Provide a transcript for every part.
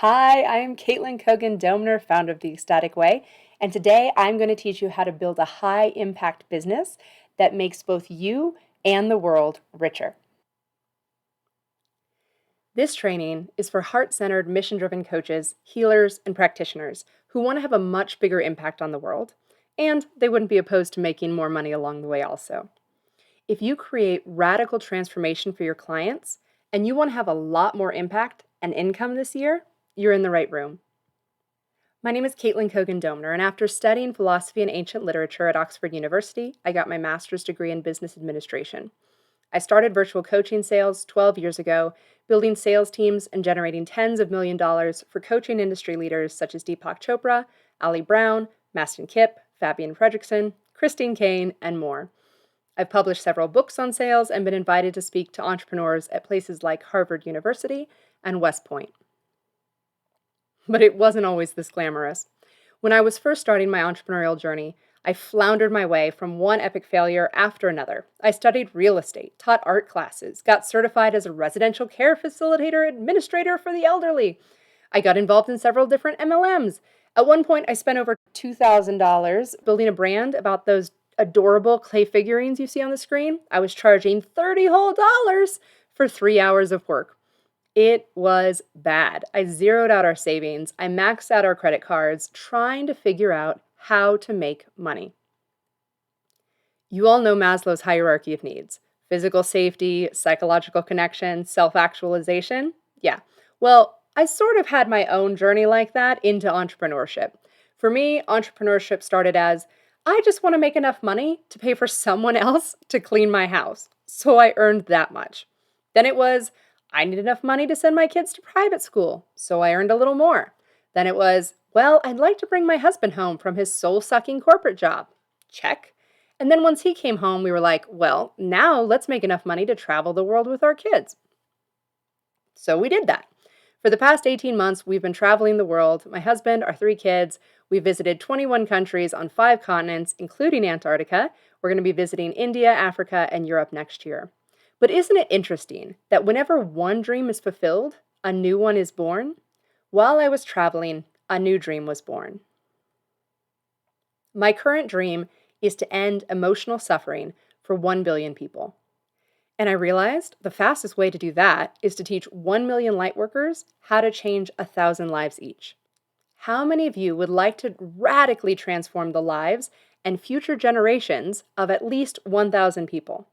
Hi, I'm Caitlin Kogan-Domner, founder of The Ecstatic Way, and today I'm going to teach you how to build a high-impact business that makes both you and the world richer. This training is for heart-centered, mission-driven coaches, healers, and practitioners who want to have a much bigger impact on the world, and they wouldn't be opposed to making more money along the way also. If you create radical transformation for your clients and you want to have a lot more impact and income this year, you're in the right room. My name is Caitlin Kogan-Domner, and after studying philosophy and ancient literature at Oxford University, I got my master's degree in business administration. I started virtual coaching sales 12 years ago, building sales teams and generating tens of millions of dollars for coaching industry leaders such as Deepak Chopra, Ali Brown, Mastin Kipp, Fabienne Fredrickson, Christine Kane, and more. I've published several books on sales and been invited to speak to entrepreneurs at places like Harvard University and West Point. But it wasn't always this glamorous. When I was first starting my entrepreneurial journey, I floundered my way from one epic failure after another. I studied real estate, taught art classes, got certified as a residential care facilitator administrator for the elderly. I got involved in several different MLMs. At one point, I spent over $2,000 building a brand about those adorable clay figurines you see on the screen. I was charging $30 whole for 3 hours of work. It was bad. I zeroed out our savings. I maxed out our credit cards, trying to figure out how to make money. You all know Maslow's hierarchy of needs: physical safety, psychological connection, self-actualization. Yeah. Well, I sort of had my own journey like that into entrepreneurship. For me, entrepreneurship started as, I just want to make enough money to pay for someone else to clean my house. So I earned that much. Then it was, I need enough money to send my kids to private school, so I earned a little more. Then it was, well, I'd like to bring my husband home from his soul-sucking corporate job. Check. And then once he came home, we were like, well, now let's make enough money to travel the world with our kids. So we did that. For the past 18 months, we've been traveling the world. My husband, our 3 kids, we visited 21 countries on 5 continents, including Antarctica. We're going to be visiting India, Africa, and Europe next year. But isn't it interesting that whenever one dream is fulfilled, a new one is born? While I was traveling, a new dream was born. My current dream is to end emotional suffering for 1 billion people. And I realized the fastest way to do that is to teach 1 million lightworkers how to change 1,000 lives each. How many of you would like to radically transform the lives and future generations of at least 1,000 people?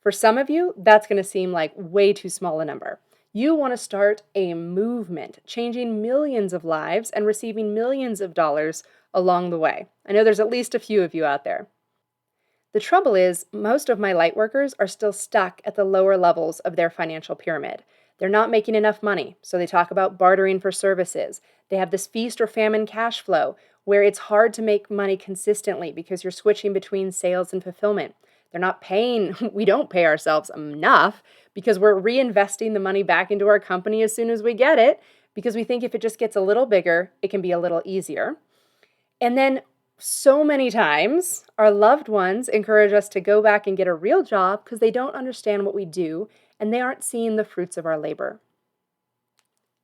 For some of you, that's going to seem like way too small a number. You want to start a movement, changing millions of lives and receiving millions of dollars along the way. I know there's at least a few of you out there. The trouble is, most of my lightworkers are still stuck at the lower levels of their financial pyramid. They're not making enough money, so they talk about bartering for services. They have this feast or famine cash flow where it's hard to make money consistently because you're switching between sales and fulfillment. They're not paying, we don't pay ourselves enough because we're reinvesting the money back into our company as soon as we get it because we think if it just gets a little bigger, it can be a little easier. And then so many times, our loved ones encourage us to go back and get a real job because they don't understand what we do and they aren't seeing the fruits of our labor.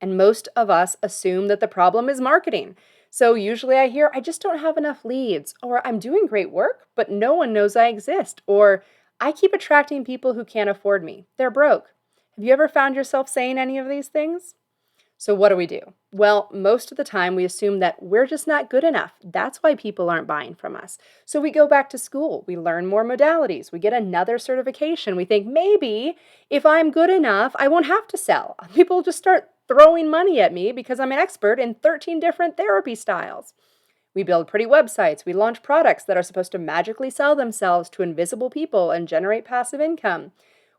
And most of us assume that the problem is marketing. So usually I hear, I just don't have enough leads, or I'm doing great work, but no one knows I exist, or I keep attracting people who can't afford me. They're broke. Have you ever found yourself saying any of these things? So what do? Well, most of the time we assume that we're just not good enough. That's why people aren't buying from us. So we go back to school, we learn more modalities, we get another certification. We think maybe if I'm good enough, I won't have to sell. People just start throwing money at me because I'm an expert in 13 different therapy styles. We build pretty websites, we launch products that are supposed to magically sell themselves to invisible people and generate passive income.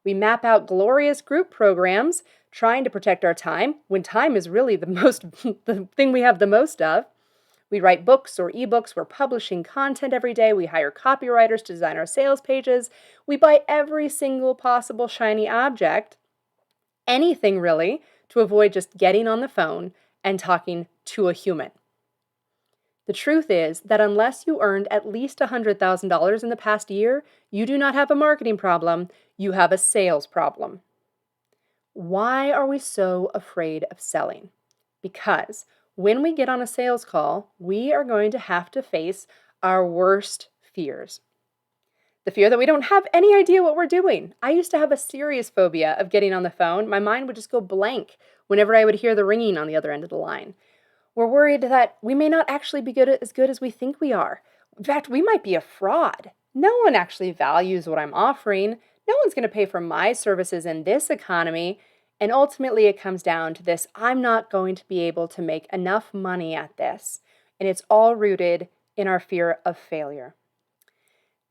We map out glorious group programs trying to protect our time when time is really the thing we have the most of. We write books or ebooks. We're publishing content every day. We hire copywriters to design our sales pages. We buy every single possible shiny object, anything really, to avoid just getting on the phone and talking to a human. The truth is that unless you earned at least $100,000 in the past year, you do not have a marketing problem, you have a sales problem. Why are we so afraid of selling? Because when we get on a sales call, we are going to have to face our worst fears. The fear that we don't have any idea what we're doing. I used to have a serious phobia of getting on the phone. My mind would just go blank whenever I would hear the ringing on the other end of the line. We're worried that we may not actually be as good as we think we are. In fact, we might be a fraud. No one actually values what I'm offering. No one's going to pay for my services in this economy. And ultimately, it comes down to this: I'm not going to be able to make enough money at this. And it's all rooted in our fear of failure.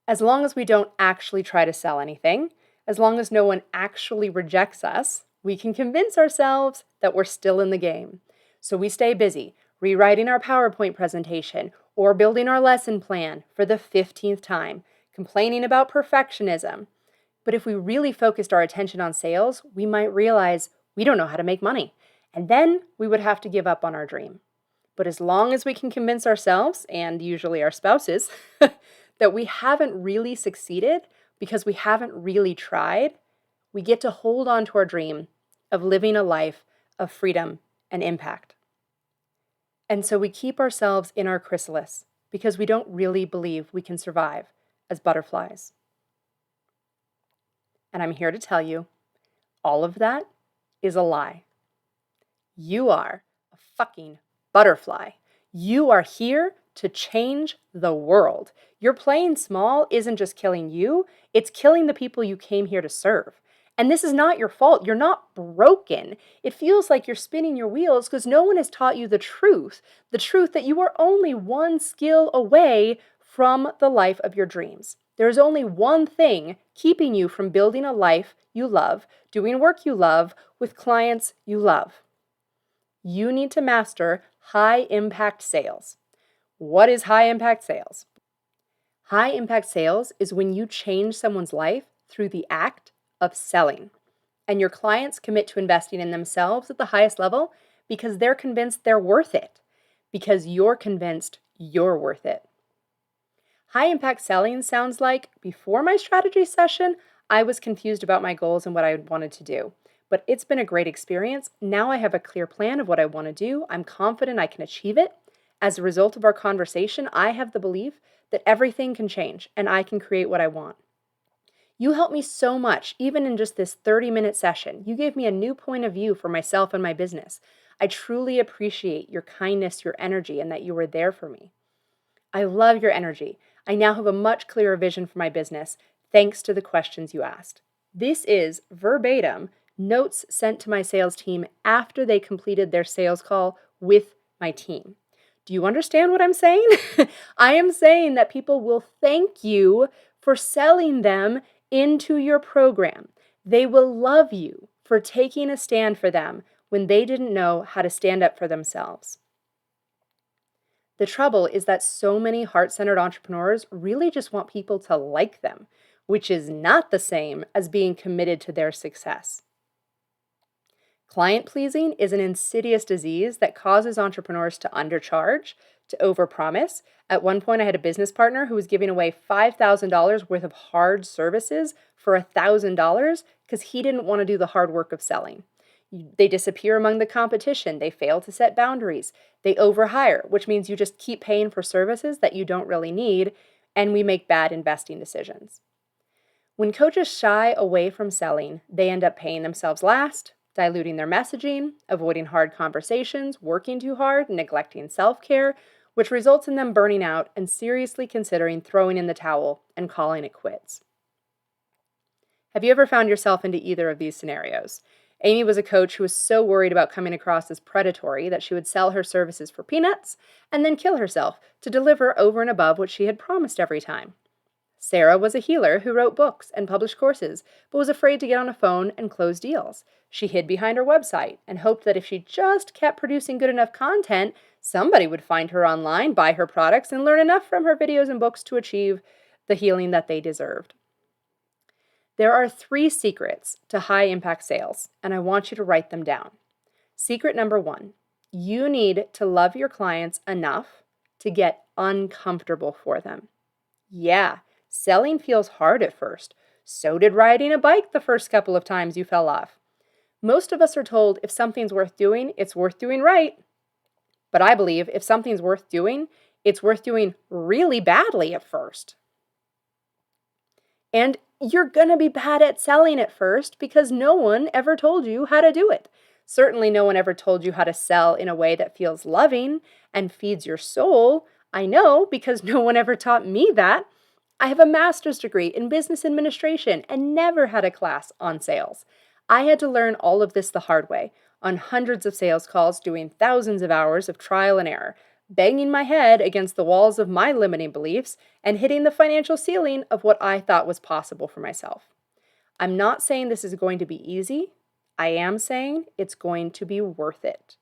As long as we don't actually try to sell anything, as long as no one actually rejects us, we can convince ourselves that we're still in the game. So we stay busy rewriting our PowerPoint presentation or building our lesson plan for the 15th time, complaining about perfectionism. But if we really focused our attention on sales, we might realize we don't know how to make money, and then we would have to give up on our dream. But as long as we can convince ourselves, and usually our spouses, that we haven't really succeeded because we haven't really tried, we get to hold on to our dream of living a life of freedom and impact. And so we keep ourselves in our chrysalis because we don't really believe we can survive as butterflies. And I'm here to tell you, all of that is a lie. You are a fucking butterfly. You are here to change the world. Your playing small isn't just killing you, it's killing the people you came here to serve. And this is not your fault. You're not broken. It feels like you're spinning your wheels because no one has taught you the truth that you are only one skill away from the life of your dreams. There's only one thing keeping you from building a life you love, doing work you love, with clients you love. You need to master high-impact sales. What is high-impact sales? High-impact sales is when you change someone's life through the act of selling, and your clients commit to investing in themselves at the highest level because they're convinced they're worth it, because you're convinced you're worth it. High-impact selling sounds like, before my strategy session, I was confused about my goals and what I wanted to do. But it's been a great experience. Now I have a clear plan of what I want to do. I'm confident I can achieve it. As a result of our conversation, I have the belief that everything can change and I can create what I want. You helped me so much, even in just this 30-minute session. You gave me a new point of view for myself and my business. I truly appreciate your kindness, your energy, and that you were there for me. I love your energy. I now have a much clearer vision for my business, thanks to the questions you asked. This is verbatim notes sent to my sales team after they completed their sales call with my team. Do you understand what I'm saying? I am saying that people will thank you for selling them into your program. They will love you for taking a stand for them when they didn't know how to stand up for themselves. The trouble is that so many heart-centered entrepreneurs really just want people to like them, which is not the same as being committed to their success. Client pleasing is an insidious disease that causes entrepreneurs to undercharge, to overpromise. At one point, I had a business partner who was giving away $5,000 worth of hard services for $1,000 because he didn't want to do the hard work of selling. They disappear among the competition. They fail to set boundaries. They overhire, which means you just keep paying for services that you don't really need, and we make bad investing decisions. When coaches shy away from selling, they end up paying themselves last, diluting their messaging, avoiding hard conversations, working too hard, neglecting self-care, which results in them burning out and seriously considering throwing in the towel and calling it quits. Have you ever found yourself into either of these scenarios? Amy was a coach who was so worried about coming across as predatory that she would sell her services for peanuts and then kill herself to deliver over and above what she had promised every time. Sarah was a healer who wrote books and published courses, but was afraid to get on a phone and close deals. She hid behind her website and hoped that if she just kept producing good enough content, somebody would find her online, buy her products, and learn enough from her videos and books to achieve the healing that they deserved. There are 3 secrets to high-impact sales, and I want you to write them down. Secret number 1, you need to love your clients enough to get uncomfortable for them. Yeah, selling feels hard at first. So did riding a bike the first couple of times you fell off. Most of us are told if something's worth doing, it's worth doing right. But I believe if something's worth doing, it's worth doing really badly at first. And you're going to be bad at selling at first because no one ever told you how to do it. Certainly, no one ever told you how to sell in a way that feels loving and feeds your soul. I know because no one ever taught me that. I have a master's degree in business administration and never had a class on sales. I had to learn all of this the hard way, on hundreds of sales calls, doing thousands of hours of trial and error, banging my head against the walls of my limiting beliefs, and hitting the financial ceiling of what I thought was possible for myself. I'm not saying this is going to be easy. I am saying it's going to be worth it.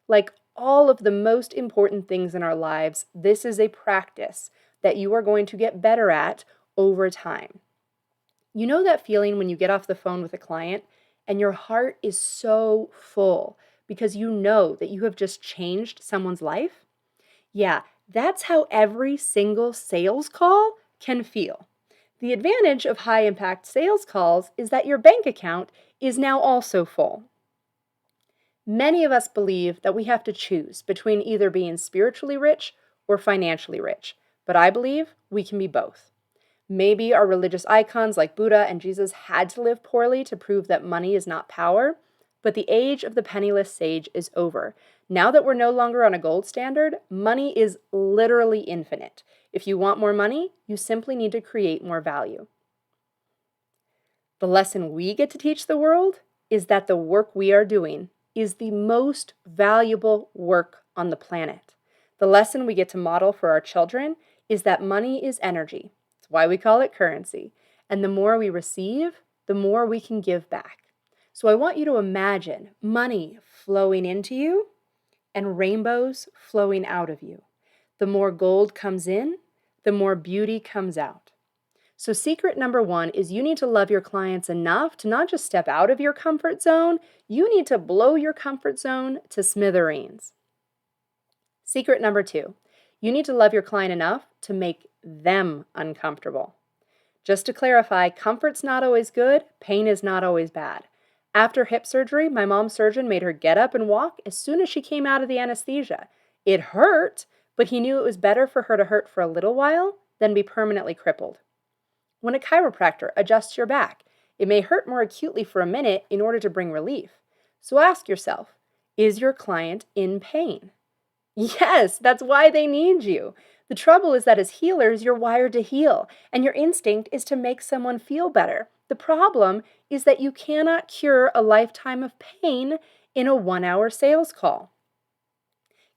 Like all of the most important things in our lives, this is a practice that you are going to get better at over time. You know that feeling when you get off the phone with a client and your heart is so full because you know that you have just changed someone's life? Yeah, that's how every single sales call can feel. The advantage of high impact sales calls is that your bank account is now also full. Many of us believe that we have to choose between either being spiritually rich or financially rich, but I believe we can be both. Maybe our religious icons like Buddha and Jesus had to live poorly to prove that money is not power, but the age of the penniless sage is over. Now that we're no longer on a gold standard, money is literally infinite. If you want more money, you simply need to create more value. The lesson we get to teach the world is that the work we are doing is the most valuable work on the planet. The lesson we get to model for our children is that money is energy. That's why we call it currency. And the more we receive, the more we can give back. So I want you to imagine money flowing into you and rainbows flowing out of you. The more gold comes in, the more beauty comes out. So secret number 1 is you need to love your clients enough to not just step out of your comfort zone, you need to blow your comfort zone to smithereens. Secret number 2, you need to love your client enough to make them uncomfortable. Just to clarify, comfort's not always good, pain is not always bad. After hip surgery, my mom's surgeon made her get up and walk as soon as she came out of the anesthesia. It hurt, but he knew it was better for her to hurt for a little while than be permanently crippled. When a chiropractor adjusts your back, it may hurt more acutely for a minute in order to bring relief. So ask yourself, is your client in pain? Yes, that's why they need you. The trouble is that as healers, you're wired to heal, and your instinct is to make someone feel better. The problem is that you cannot cure a lifetime of pain in a 1-hour sales call.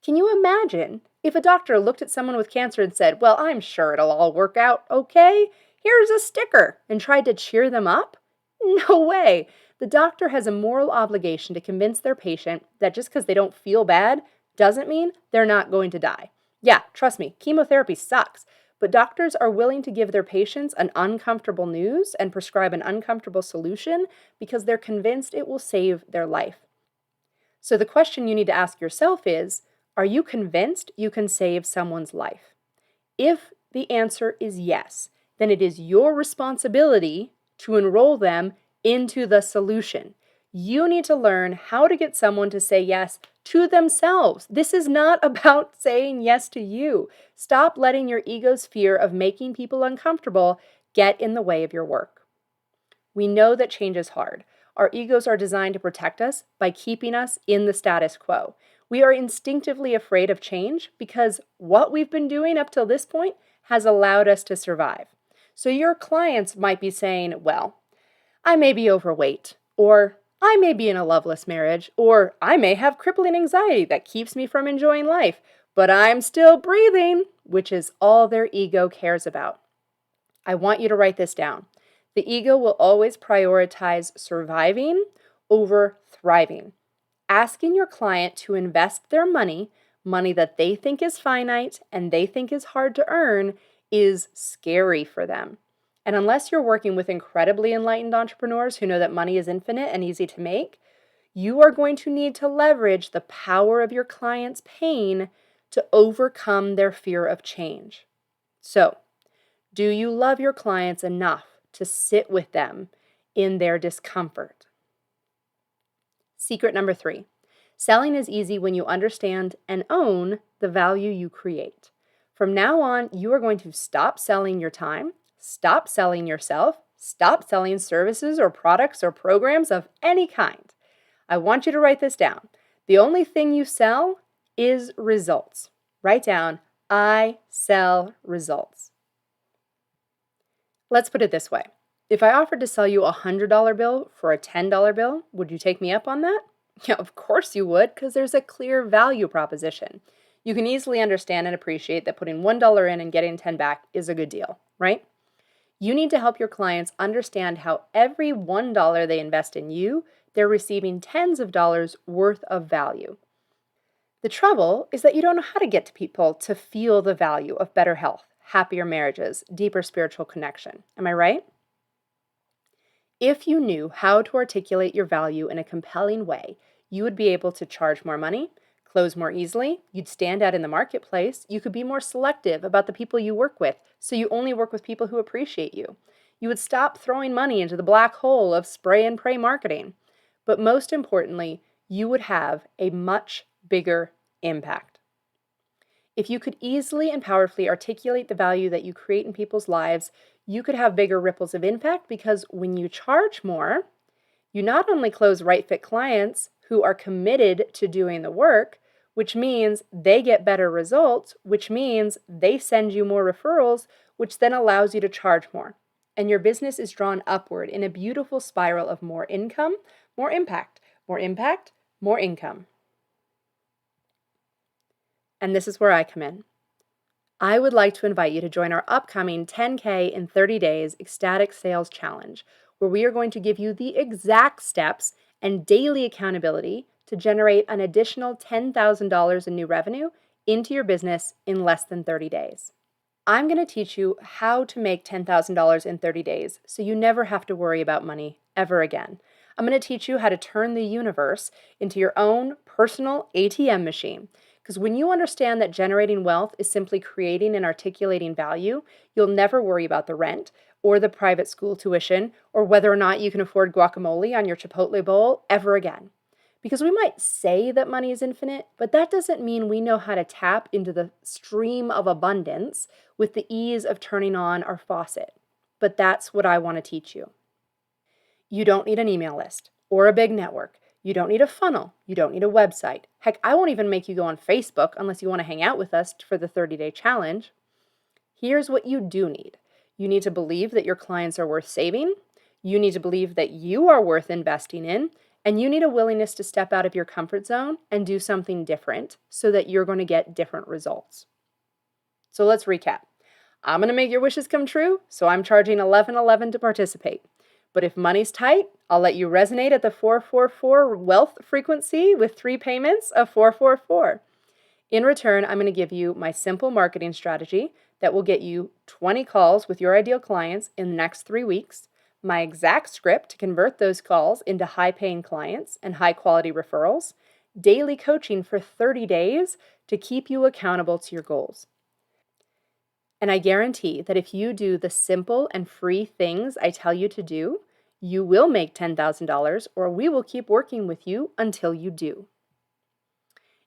Can you imagine if a doctor looked at someone with cancer and said, "Well, I'm sure it'll all work out okay. Here's a sticker," and tried to cheer them up? No way. The doctor has a moral obligation to convince their patient that just because they don't feel bad doesn't mean they're not going to die. Yeah, trust me, chemotherapy sucks, but doctors are willing to give their patients an uncomfortable news and prescribe an uncomfortable solution because they're convinced it will save their life. So the question you need to ask yourself is, are you convinced you can save someone's life? If the answer is yes, then it is your responsibility to enroll them into the solution. You need to learn how to get someone to say yes to themselves. This is not about saying yes to you. Stop letting your ego's fear of making people uncomfortable get in the way of your work. We know that change is hard. Our egos are designed to protect us by keeping us in the status quo. We are instinctively afraid of change because what we've been doing up till this point has allowed us to survive. So your clients might be saying, well, I may be overweight, or I may be in a loveless marriage, or I may have crippling anxiety that keeps me from enjoying life, but I'm still breathing, which is all their ego cares about. I want you to write this down. The ego will always prioritize surviving over thriving. Asking your client to invest their money that they think is finite and they think is hard to earn, is scary for them. And unless you're working with incredibly enlightened entrepreneurs who know that money is infinite and easy to make, you are going to need to leverage the power of your client's pain to overcome their fear of change. So, do you love your clients enough to sit with them in their discomfort? Secret number 3. Selling is easy when you understand and own the value you create. From now on, you are going to stop selling your time, stop selling yourself, stop selling services or products or programs of any kind. I want you to write this down. The only thing you sell is results. Write down, I sell results. Let's put it this way. If I offered to sell you a $100 bill for a $10 bill, would you take me up on that? Yeah, of course you would, because there's a clear value proposition. You can easily understand and appreciate that putting $1 in and getting 10 back is a good deal, right? You need to help your clients understand how every $1 they invest in you, they're receiving tens of dollars worth of value. The trouble is that you don't know how to get to people to feel the value of better health, happier marriages, deeper spiritual connection. Am I right? If you knew how to articulate your value in a compelling way, you would be able to charge more money, close more easily, you'd stand out in the marketplace, you could be more selective about the people you work with, so you only work with people who appreciate you. You would stop throwing money into the black hole of spray and pray marketing. But most importantly, you would have a much bigger impact. If you could easily and powerfully articulate the value that you create in people's lives, you could have bigger ripples of impact, because when you charge more, you not only close right fit clients who are committed to doing the work, which means they get better results, which means they send you more referrals, which then allows you to charge more. And your business is drawn upward in a beautiful spiral of more income, more impact, more impact, more income. And this is where I come in. I would like to invite you to join our upcoming 10K in 30 Days Ecstatic Sales Challenge, where we are going to give you the exact steps and daily accountability to generate an additional $10,000 in new revenue into your business in less than 30 days. I'm going to teach you how to make $10,000 in 30 days so you never have to worry about money ever again. I'm going to teach you how to turn the universe into your own personal ATM machine. Because when you understand that generating wealth is simply creating and articulating value, you'll never worry about the rent or the private school tuition or whether or not you can afford guacamole on your Chipotle bowl ever again. Because we might say that money is infinite, but that doesn't mean we know how to tap into the stream of abundance with the ease of turning on our faucet. But that's what I want to teach you. You don't need an email list or a big network. You don't need a funnel. You don't need a website. Heck, I won't even make you go on Facebook unless you want to hang out with us for the 30-day challenge. Here's what you do need. You need to believe that your clients are worth saving. You need to believe that you are worth investing in. And you need a willingness to step out of your comfort zone and do something different so that you're going to get different results. So let's recap. I'm going to make your wishes come true, so I'm charging $11.11 to participate. But if money's tight, I'll let you resonate at the 444 wealth frequency with 3 payments of 444. In return, I'm going to give you my simple marketing strategy that will get you 20 calls with your ideal clients in the next 3 weeks, my exact script to convert those calls into high-paying clients and high-quality referrals, daily coaching for 30 days to keep you accountable to your goals. And I guarantee that if you do the simple and free things I tell you to do, you will make $10,000, or we will keep working with you until you do.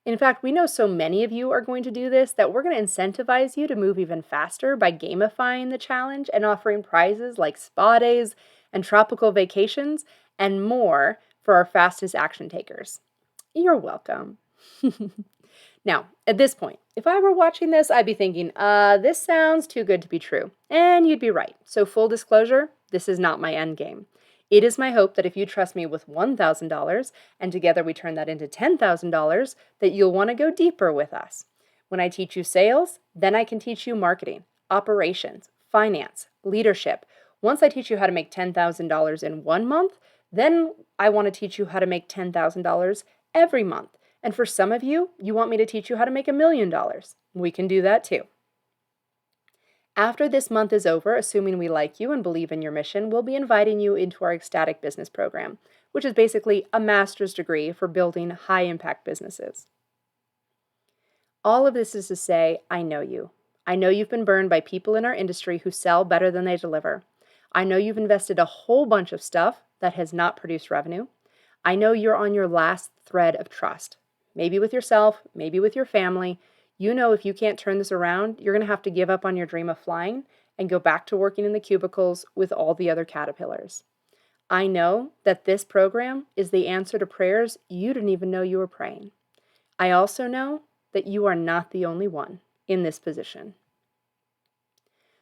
In fact, we know so many of you are going to do this that we're going to incentivize you to move even faster by gamifying the challenge and offering prizes like spa days and tropical vacations and more for our fastest action takers. You're welcome. Now, at this point, if I were watching this, I'd be thinking, this sounds too good to be true. And you'd be right. So full disclosure, this is not my end game. It is my hope that if you trust me with $1,000 and together we turn that into $10,000, that you'll want to go deeper with us. When I teach you sales, then I can teach you marketing, operations, finance, leadership. Once I teach you how to make $10,000 in 1 month, then I want to teach you how to make $10,000 every month. And for some of you, you want me to teach you how to make $1 million. We can do that too. After this month is over, assuming we like you and believe in your mission, we'll be inviting you into our Ecstatic Business Program, which is basically a master's degree for building high-impact businesses. All of this is to say, I know you. I know you've been burned by people in our industry who sell better than they deliver. I know you've invested a whole bunch of stuff that has not produced revenue. I know you're on your last thread of trust, maybe with yourself, maybe with your family. You know if you can't turn this around, you're going to have to give up on your dream of flying and go back to working in the cubicles with all the other caterpillars. I know that this program is the answer to prayers you didn't even know you were praying. I also know that you are not the only one in this position.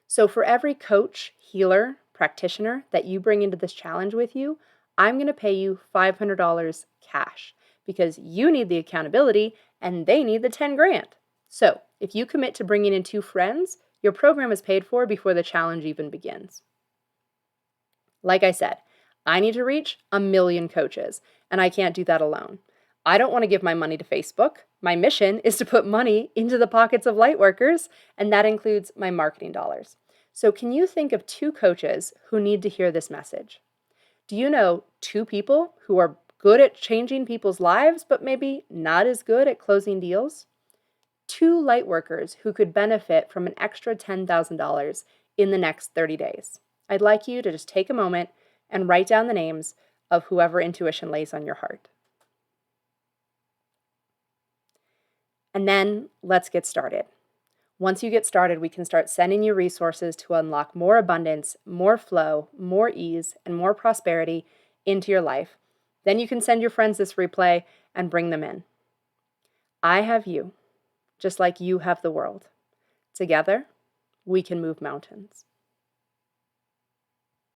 So for every coach, healer, practitioner that you bring into this challenge with you, I'm going to pay you $500 cash because you need the accountability and they need the 10 grand. So if you commit to bringing in 2 friends, your program is paid for before the challenge even begins. Like I said, I need to reach 1 million coaches, and I can't do that alone. I don't want to give my money to Facebook. My mission is to put money into the pockets of lightworkers, and that includes my marketing dollars. So can you think of 2 coaches who need to hear this message? Do you know 2 people who are good at changing people's lives, but maybe not as good at closing deals? 2 lightworkers who could benefit from an extra $10,000 in the next 30 days. I'd like you to just take a moment and write down the names of whoever intuition lays on your heart. And then let's get started. Once you get started, we can start sending you resources to unlock more abundance, more flow, more ease, and more prosperity into your life. Then you can send your friends this replay and bring them in. I have you, just like you have the world. Together, we can move mountains.